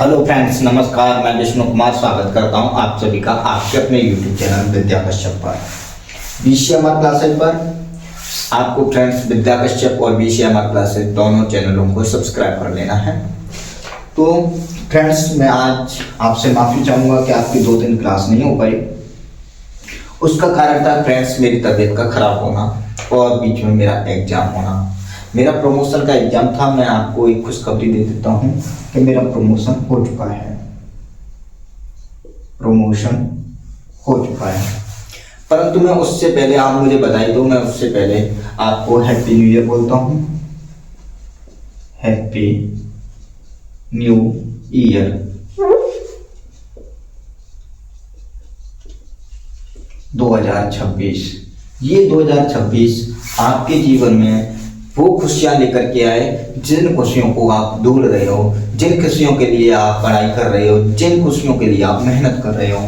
Hello friends, नमस्कार। मैं विष्णु कुमार स्वागत करता हूं आप सभी का आपके अपने यूट्यूब चैनल विद्या कश्यप पर। बीसीएमआर क्लासेज पर आपको फ्रेंड्स विद्या कश्यप और बीसीएमआर क्लासेज दोनों चैनलों को सब्सक्राइब कर लेना है। तो फ्रेंड्स, मैं आज आपसे माफ़ी चाहूँगा कि आपकी 2 दिन क्लास नहीं हो पाई। उसका कारण था फ्रेंड्स मेरी तबीयत का खराब होना और बीच में मेरा एग्जाम होना। मेरा प्रमोशन का एग्जाम था। मैं आपको एक खुशखबरी दे देता हूँ कि मेरा प्रमोशन हो चुका है। प्रमोशन हो चुका है, परंतु मैं उससे पहले, आप मुझे बधाई दो, मैं उससे पहले आपको हैप्पी न्यू ईयर बोलता हूँ। Happy new year 2026। ये 2026 आपके जीवन में वो खुशियां लेकर के आए जिन खुशियों को आप ढूंढ रहे हो, जिन खुशियों के लिए आप पढ़ाई कर रहे हो, जिन खुशियों के लिए आप मेहनत कर रहे हो।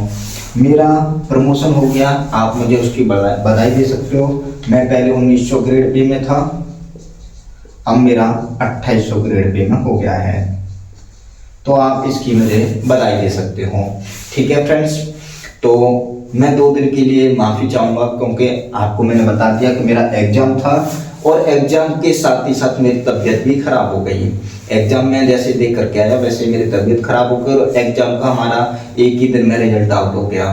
मेरा प्रमोशन हो गया, आप मुझे उसकी बधाई दे सकते हो। मैं पहले 1900 ग्रेड पे में था, अब मेरा 2800 ग्रेड पे में हो गया है, तो आप इसकी मुझे बधाई दे सकते हो। ठीक है फ्रेंड्स, तो मैं 2 दिन के लिए माफ़ी चाहूँगा क्योंकि आपको मैंने बता दिया कि मेरा एग्ज़ाम था और एग्ज़ाम के साथ ही साथ मेरी तबीयत भी ख़राब हो गई। एग्ज़ाम में जैसे देख करके आया वैसे मेरी तबीयत ख़राब हो गई और एग्ज़ाम का हमारा एक ही दिन में रिजल्ट आउट हो गया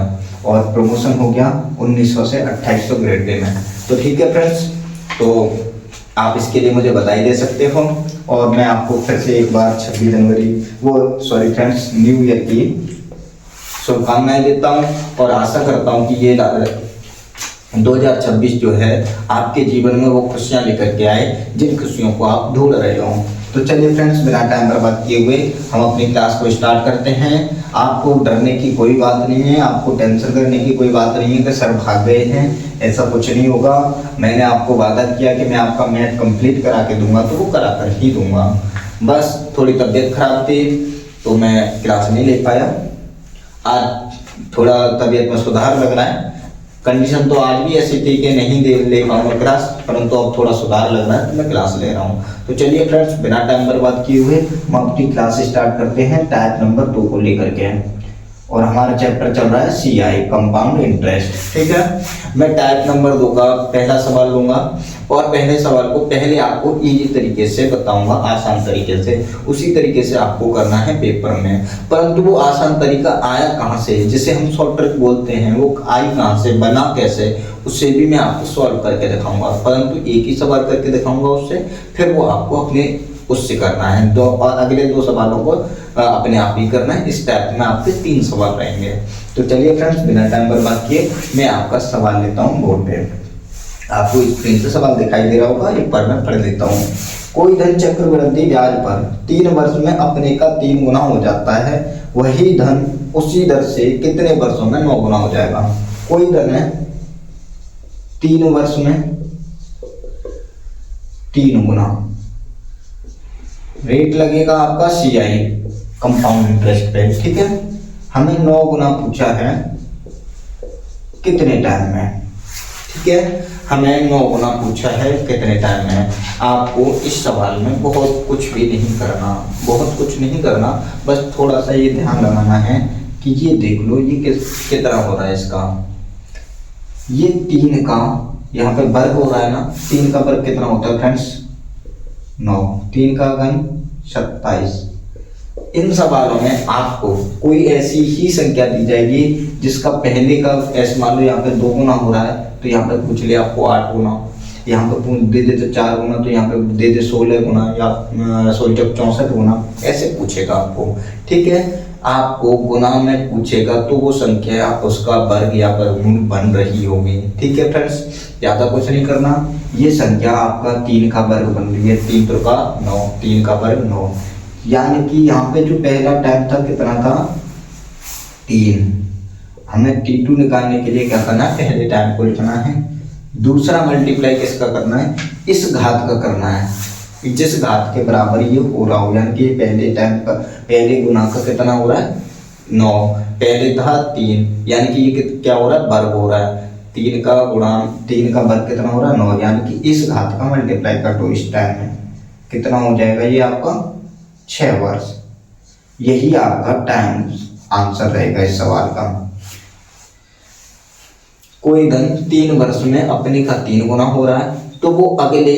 और प्रमोशन हो गया 1900 से 2800 ग्रेड पे में। तो ठीक है फ्रेंड्स, तो आप इसके लिए मुझे बधाई दे सकते हो और मैं आपको फिर से एक बार 26 जनवरी फ्रेंड्स न्यू ईयर की शुभकामनाएं देता हूं और आशा करता हूं कि ये 2026 जो है आपके जीवन में वो खुशियां लेकर के आए जिन खुशियों को आप ढूंढ रहे हो। तो चलिए फ्रेंड्स, बिना टाइम बर्बाद किए हुए हम अपनी क्लास को स्टार्ट करते हैं। आपको डरने की कोई बात नहीं है, आपको टेंशन करने की कोई बात नहीं है कि सर भाग गए हैं, ऐसा कुछ नहीं होगा। मैंने आपको वादा किया कि मैं आपका मैथ कंप्लीट करा के दूंगा, तो वो करा कर ही दूंगा। बस थोड़ी तबीयत खराब थी तो मैं क्लास नहीं ले पाया। आज थोड़ा तबीयत में सुधार लग रहा है। कंडीशन तो आज भी ऐसी थी कि नहीं ले पाऊंगा क्लास, परंतु अब थोड़ा सुधार लग रहा है तो मैं क्लास ले रहा हूँ। तो चलिए फ्रेंड्स, बिना टाइम बर्बाद किए हुए हम अपनी क्लास स्टार्ट करते हैं टाइप नंबर 2 को लेकर के। और हमारा चैप्टर चल रहा है CI कंपाउंड इंटरेस्ट। ठीक है, मैं टाइप नंबर 2 का पहला सवाल लूंगा और पहले सवाल को पहले आपको इजी तरीके से बताऊंगा, आसान तरीके से। उसी तरीके से आपको करना है पेपर में। परंतु वो आसान तरीका आया कहाँ से, जिसे हम शॉर्ट ट्रिक बोलते हैं, वो आई कहाँ से, बना कैसे, उससे भी मैं आपको सॉल्व करके दिखाऊंगा। परंतु एक ही सवाल करके दिखाऊंगा उससे, फिर वो आपको अपने उससे करना है दो, और अगले 2 सवालों को अपने आप ही करना है। इस टाइप में आपके 3 सवाल रहेंगे। तो चलिए फ्रेंड्स, बिना टाइम बर्बाद किए मैं आपका सवाल लेता हूँ बोर्ड पे। आपको स्क्रीन से सवाल दिखाई दे रहा होगा, एक बार मैं पढ़ लेता हूँ। कोई धन चक्रवृद्धि ब्याज पर 3 वर्ष में अपने का 3 गुना हो जाता है, वही धन उसी दर से कितने वर्षों में 9 गुना हो जाएगा। कोई धन है 3 वर्ष में 3 गुना, रेट लगेगा आपका CI कंपाउंड इंटरेस्ट पे। ठीक है, हमें 9 गुना पूछा है कितने टाइम में। ठीक है, हमें 9 गुना पूछा है कितने टाइम में। आपको इस सवाल में बहुत कुछ भी नहीं करना, बहुत कुछ नहीं करना, बस थोड़ा सा ये ध्यान लगाना है कि ये देख लो ये कितना हो रहा है इसका। ये 3 का यहाँ पे वर्ग हो रहा है ना, 3 का वर्ग कितना होता है फ्रेंड्स 9, 3 का घन 27। इन सवालों में आपको कोई ऐसी ही संख्या दी जाएगी जिसका पहले का, ऐसे मान लो यहाँ पे 2 गुना हो रहा है तो यहाँ पे पूछ लिया आपको 8 गुना, यहाँ पे दे दे तो 4 गुना, तो यहाँ पे दे दे 16 गुना या 64 गुना, ऐसे पूछेगा आपको। ठीक है, आपको गुना में पूछेगा तो वो संख्या उसका वर्ग या वर्गमूल बन रही होगी। ठीक है फ्रेंड्स, ज्यादा कुछ नहीं करना। ये संख्या आपका 3 का वर्ग बन रही है, 3 तो का 9, 3 का वर्ग 9, यानी कि यहाँ पे जो पहला टाइम था कितना था 3। हमें T2 निकालने के लिए क्या करना है, पहले टाइम को लिखना है, दूसरा मल्टीप्लाई किसका करना है, इस घात का करना है, जिस घात के बराबर ये हो रहा हो। यानी कि पहले टाइम का पहले गुना का कितना हो रहा है 9, पहले था 3, यानी कि ये क्या हो रहा है, वर्ग हो रहा है। 3 का गुणा 3 का वर्ग कितना हो रहा है 9, यानी कि इस घात का मल्टीप्लाई कर दो इस टाइम में, कितना हो जाएगा ये आपका 6 वर्ष। यही आपका टाइम आंसर रहेगा इस सवाल का। कोई धन 3 वर्ष में अपने का 3 गुना हो रहा है, तो वो अगले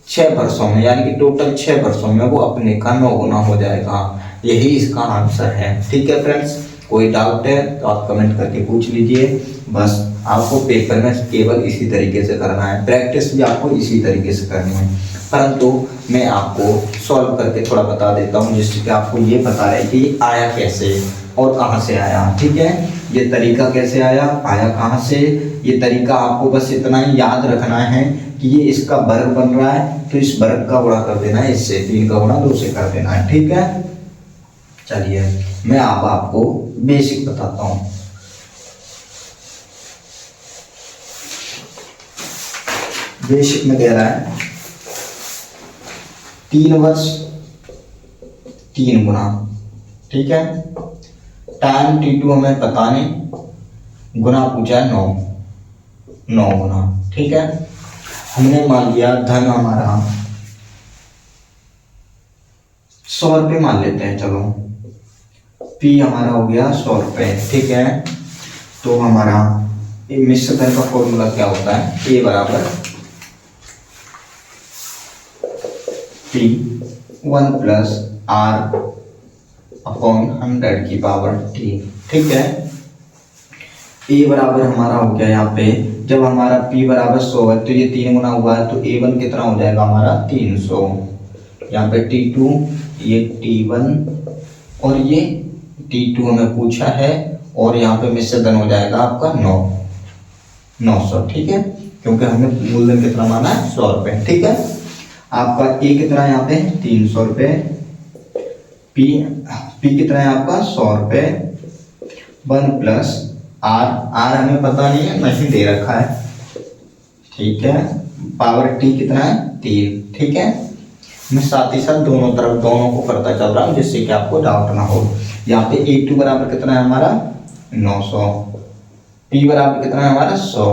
6 वर्षों में यानी कि टोटल 6 वर्षों में वो अपने का 9 गुना हो जाएगा। यही इसका आंसर है। ठीक है फ्रेंड्स, कोई डाउट है तो आप कमेंट करके पूछ लीजिए। बस आपको पेपर में केवल इसी तरीके से करना है, प्रैक्टिस भी आपको इसी तरीके से करनी है, परंतु मैं आपको सॉल्व करके थोड़ा बता देता हूँ जिससे कि आपको ये पता रहे कि आया कैसे और कहाँ से आया। ठीक है, ये तरीका कैसे आया, आया कहाँ से, ये तरीका आपको बस इतना ही याद रखना है कि ये इसका वर्ग बन रहा है तो इस वर्ग का गुणा कर देना है इससे, 3 का गुणा 2 से कर देना है। ठीक है, चलिए मैं अब आपको बेसिक बताता हूँ। बेसिक में कह रहा है 3 वर्ष 3 गुना। ठीक है, टाइम T2 हमें पता नहीं, गुना पूछा है 9 गुना। ठीक है, हमने मान लिया धन हमारा 100 रुपये मान लेते हैं, चलो P हमारा हो गया 100 रुपये। ठीक है, तो हमारा मिश्र धन का फॉर्मूला क्या होता है, A बराबर P1 प्लस R अपॉन 100 की पावर T। ठीक है, A बराबर हमारा हो गया यहाँ पे, जब हमारा P बराबर 100 है तो ये 3 गुना हुआ है तो A1 कितना हो जाएगा हमारा 300। यहाँ पे T2, ये T1 और ये T2 हमें पूछा है, और यहाँ पे मिश्र धन हो जाएगा आपका 900। ठीक है, क्योंकि हमने मूलधन कितना माना है 100 रुपये। ठीक है, आपका A कितना है यहाँ पे 300 रुपये, P कितना है आपका 100 रुपये, 1 प्लस R हमें पता नहीं है, नहीं दे रखा है। ठीक है, पावर T कितना है 3। ठीक है, मैं साथ ही साथ दोनों तरफ दोनों को करता चल रहा हूँ जिससे कि आपको डाउट ना हो। यहाँ पे A2 बराबर कितना है हमारा 900, P बराबर कितना है हमारा 100।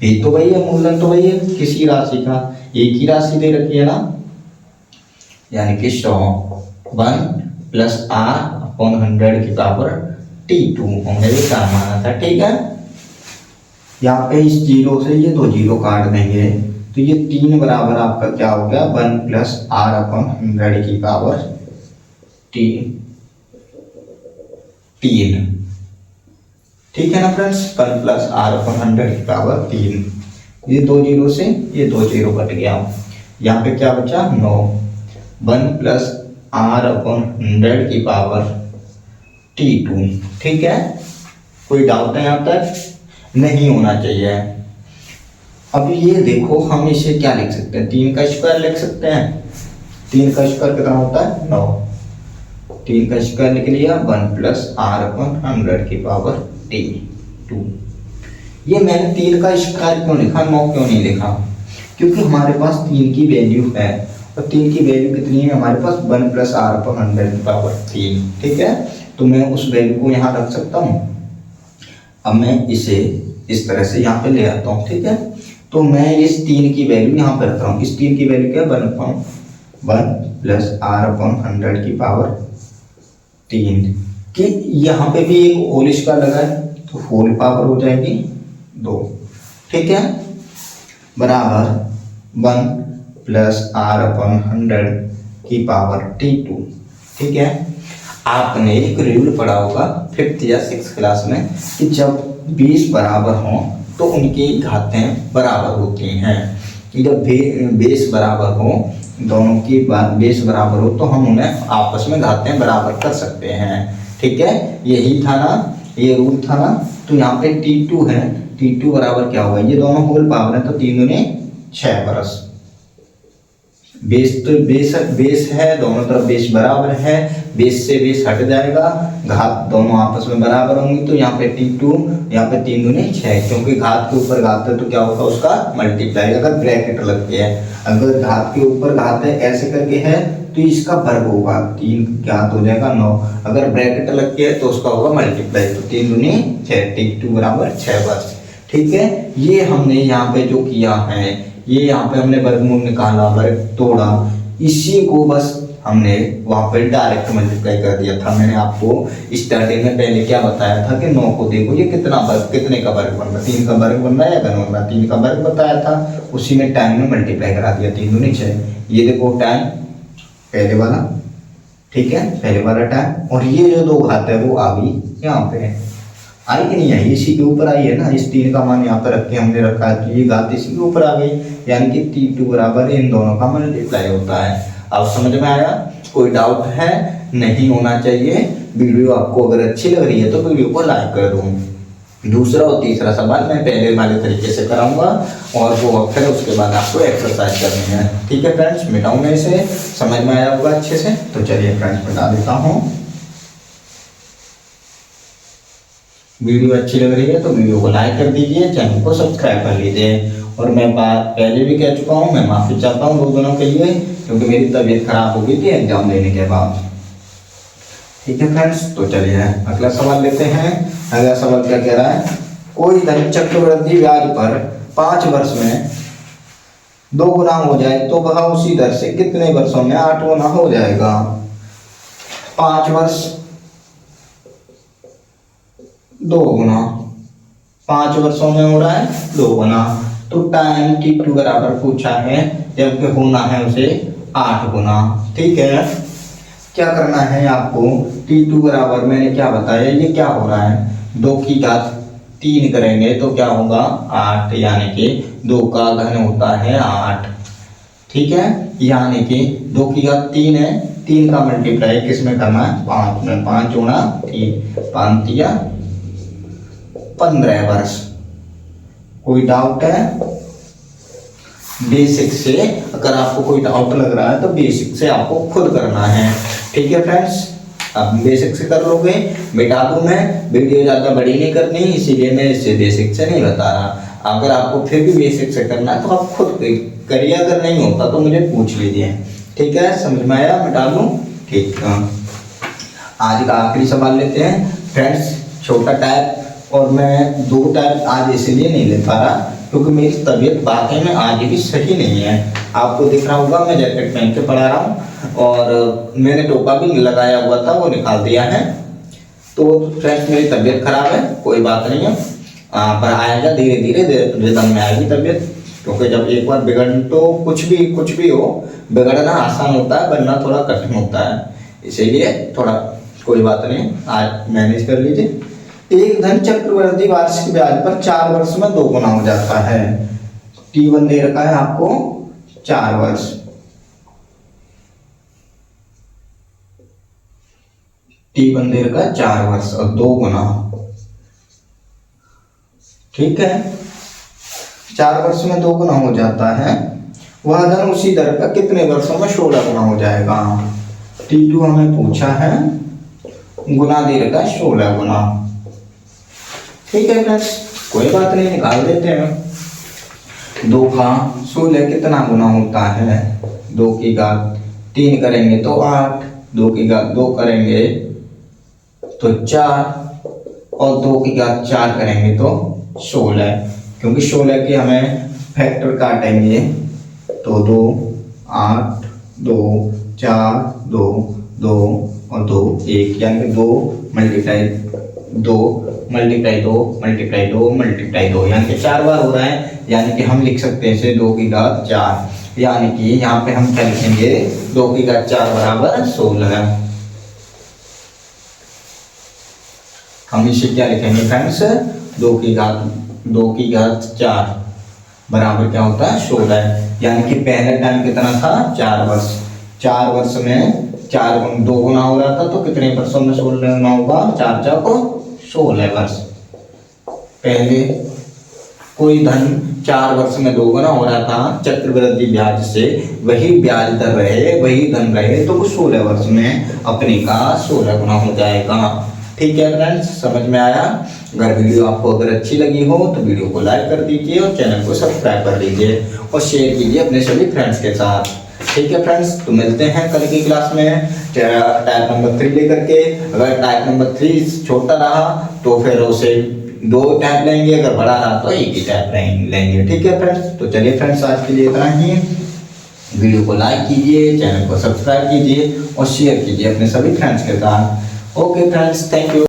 P तो वही है, मूलधन तो वही है, किसी राशि का एक ही राशि दे रखी है ना, यानी कि 100, 1 प्लस R अपॉन 100 की पावर T2 हमने भी क्या माना था। ठीक है, यहाँ पे इस 0 से ये 2 0 काट देंगे तो ये 3 बराबर आपका क्या हो गया 1 प्लस R अपॉन 100 की पावर 3। ठीक है ना फ्रेंड्स, 1 प्लस R अपॉन 100 की पावर 3। ये 2 0 से ये 2 0 कट गया, यहाँ पे क्या बचा 9, 1 प्लस R अपॉन 100 की पावर T2। ठीक है, कोई डाउट है यहाँ तक, नहीं होना चाहिए। अब ये देखो हम इसे क्या लिख सकते हैं, 3 का स्क्वायर लिख सकते हैं। 3 का स्क्वायर कितना होता है 9, 3 का स्क्वायर लिख लिया 1 प्लस R अपॉन 100 की पावर T2। ये मैंने 3 का स्क्वायर क्यों लिखा, 9 क्यों नहीं लिखा, क्योंकि हमारे पास 3 की वैल्यू है और 3 की वैल्यू कितनी है हमारे पास 1 प्लस R अपॉन 100 की पावर 3। ठीक है, तो मैं उस वैल्यू को यहाँ रख सकता हूँ। अब मैं इसे इस तरह से यहाँ पे ले आता हूँ। ठीक है, तो मैं इस 3 की वैल्यू यहाँ पे रख रहा हूँ। इस 3 की वैल्यू क्या है 1 प्लस R अपॉन 100 की पावर 3 कि यहाँ पे भी एक होल स्क्वायर लगा है तो होल पावर हो जाएगी 2। ठीक है, बराबर 1 प्लस R अपॉन 100 की पावर T2। ठीक है, आपने एक रूल पढ़ा होगा 5th या 6th क्लास में कि जब 20 बराबर हों तो उनकी घातें बराबर होती हैं, कि जब बेस बराबर हो, दोनों की बेस बराबर हो तो हम उन्हें आपस में घातें बराबर कर सकते हैं। ठीक है, यही था ना, ये रूल था ना। तो यहाँ पे T2 है, T2 बराबर क्या होगा, ये दोनों होल पावर है तो 3 दूनी 6 बरस। बेस तो बेस है, दोनों तरफ बेस बराबर है, बेस से बेस हट जाएगा, घात दोनों आपस में बराबर होंगी तो यहाँ पे T2, यहाँ पे 3 दूनी 6, क्योंकि घात के ऊपर घात है तो क्या होगा उसका मल्टीप्लाई, अगर ब्रैकेट लग गया है, अगर घात के ऊपर घात है ऐसे करके है तो इसका वर्ग होगा, 3 घात हो जाएगा 9, अगर ब्रैकेट लग गया है तो उसका होगा मल्टीप्लाई, तो 3 दूनी 6, T2 बराबर 6 वर्ष। ठीक है, ये हमने यहाँ पे जो किया है, ये यहाँ पे हमने वर्गमूल निकाला, वर्ग तोड़ा, इसी को बस हमने वहाँ पर डायरेक्ट मल्टीप्लाई कर दिया था। मैंने आपको स्टार्टिंग में पहले क्या बताया था कि 9 को देखो ये कितने का वर्ग बन रहा है, 3 का वर्ग बन रहा है या घन बन रहा है, 3 का वर्ग बताया था, उसी में 10 में मल्टीप्लाई करा दिया, 3 दूनी 6। ये देखो 10 पहले वाला, ठीक है, पहले वाला 10, और ये जो 2 घात है वो आ गई यहाँ पे, आई कि नहीं आई, इसी के ऊपर आई है ना, इस 3 का मान यहाँ पर रख के हमने रखा है, तो ये घात इसी के ऊपर आ गई, यानी कि T2 बराबर इन दोनों का मल्टीप्लाई होता है। अब समझ में आया? कोई डाउट है? नहीं होना चाहिए। वीडियो आपको अगर अच्छी लग रही है तो वीडियो को लाइक कर दो। दूसरा और तीसरा सवाल मैं पहले वाले तरीके से कराऊंगा और वो फिर उसके बाद आपको एक्सरसाइज करनी है, ठीक है फ्रेंड्स। मिटाऊं मैं इसे, समझ में आया होगा अच्छे से? तो चलिए फ्रेंड्स मिटा देता हूँ। वीडियो अच्छी लग रही है तो वीडियो को लाइक कर दीजिए, चैनल को सब्सक्राइब कर लीजिए। और मैं बात पहले भी कह चुका हूँ, मैं माफ़ी चाहता हूँ 2 दिनों के लिए, क्योंकि मेरी तबीयत खराब हो गई थी एग्जाम देने के बाद, ठीक है फ्रेंड्स। तो चलिए अगला सवाल लेते हैं। अगला सवाल क्या कह रहा है, कोई धन चक्रवृद्धि ब्याज पर 5 वर्ष में 2 गुना हो जाए तो वह उसी दर से कितने वर्षों में 8 गुना हो जाएगा। 5 वर्ष 2 गुना, 5 वर्षों में हो रहा है 2 गुना, तो टाइम T2 बराबर पूछा है, जबकि होना है उसे 8 गुना, ठीक है। क्या करना है आपको, T2 बराबर मैंने क्या बताया, ये क्या हो रहा है, 2 की घात 3 करेंगे तो क्या होगा 8, यानी कि 2 का घन होता है 8, ठीक है, यानी कि 2 की घात 3 है, 3 का मल्टीप्लाई किस में करना है 5 में, 5 गुणा 3, 5 या 15 वर्ष। कोई डाउट है? बेसिक से अगर आपको कोई डाउट लग रहा है तो बेसिक से आपको खुद करना है, ठीक है फ्रेंड्स। अब बेसिक से कर लोगे, मिटा दूं मैं, वीडियो ज़्यादा बड़ी नहीं करनी, इसीलिए मैं इससे बेसिक से नहीं बता रहा। अगर आपको फिर भी बेसिक से करना है तो आप खुद करिए, अगर नहीं होता तो मुझे पूछ लीजिए, ठीक है। समझ में आया? मिटा दूं, ठीक है। आज का आखिरी सवाल लेते हैं फ्रेंड्स, छोटा टाइप, और मैं 2 टाइप आज इसलिए नहीं ले पा रहा क्योंकि मेरी तबीयत वाकई में आज भी सही नहीं है। आपको दिख रहा होगा मैं जैकेट पहन के पढ़ा रहा हूँ और मैंने टोपा भी लगाया हुआ था, वो निकाल दिया है। तो फ्रेंड्स मेरी तबीयत खराब है, कोई बात नहीं है, पर आएगा धीरे धीरे रिदम में आएगी तबीयत, क्योंकि जब एक बार बिगड़ तो कुछ भी हो, बिगड़ना आसान होता है, बनना थोड़ा कठिन होता है, इसीलिए थोड़ा कोई बात नहीं, आज मैनेज कर लीजिए। एक धन चक्रवृद्धि वार्षिक ब्याज पर 4 वर्ष में 2 गुना हो जाता है। T1 दे रखा है आपको 4 वर्ष, T1 दे रखा है 4 वर्ष और 2 गुना, ठीक है, 4 वर्ष में 2 गुना हो जाता है। वह धन उसी दर का कितने वर्षों में 16 गुना हो जाएगा। T2 हमें पूछा है, गुना दे रखा है 16 गुना, ठीक है फ्रेंड्स, कोई बात नहीं, निकाल देते हैं। 2 का 16 कितना गुना होता है, 2 की घात 3 करेंगे तो 8, 2 की घात 2 करेंगे तो 4, और 2 की घात 4 करेंगे तो 16, क्योंकि 16 के हमें फैक्टर काटेंगे तो 2, 8, 2, 4, 2, 2 और 2, 1, यानी 2 मल्टीप्लाई 2 मल्टीप्लाई 2 मल्टीप्लाई 2 मल्टीप्लाई 2, यानी कि 4 बार हो रहा है, यानी कि हम लिख सकते हैं इसे 2 की घात 4, यानी कि यहाँ पे हम क्या लिखेंगे 2 की घात 4 बराबर 16। हम इसे क्या लिखेंगे फ्रेंड्स, 2 की घात 4 बराबर क्या होता है 16, यानी कि पहले टाइम कितना था 4 वर्ष, 4 वर्ष में 4 2 गुना हो रहा था, तो कितने वर्षों में 16 गुना होगा, 4 4 को 16 वर्ष। पहले कोई धन 4 वर्ष में 2 गुना हो रहा था चक्रवृद्धि ब्याज से, वही ब्याज दर रहे, वही धन रहे, तो वो 16 वर्ष में अपने का 16 गुना हो जाएगा, ठीक है फ्रेंड्स। समझ में आया? अगर वीडियो आपको अगर अच्छी लगी हो तो वीडियो को लाइक कर दीजिए और चैनल को सब्सक्राइब कर लीजिए और शेयर कीजिए अपने सभी फ्रेंड्स के साथ, ठीक है फ्रेंड्स। तो मिलते हैं कल की क्लास में टाइप नंबर 3 लेकर के। अगर टाइप नंबर 3 छोटा रहा तो फिर उसे 2 टाइप लेंगे, अगर बड़ा रहा तो एक ही टाइप लेंगे, ठीक है फ्रेंड्स। तो चलिए फ्रेंड्स आज के लिए इतना ही। वीडियो को लाइक कीजिए, चैनल को सब्सक्राइब कीजिए और शेयर कीजिए अपने सभी फ्रेंड्स के साथ। Okay friends, thank you.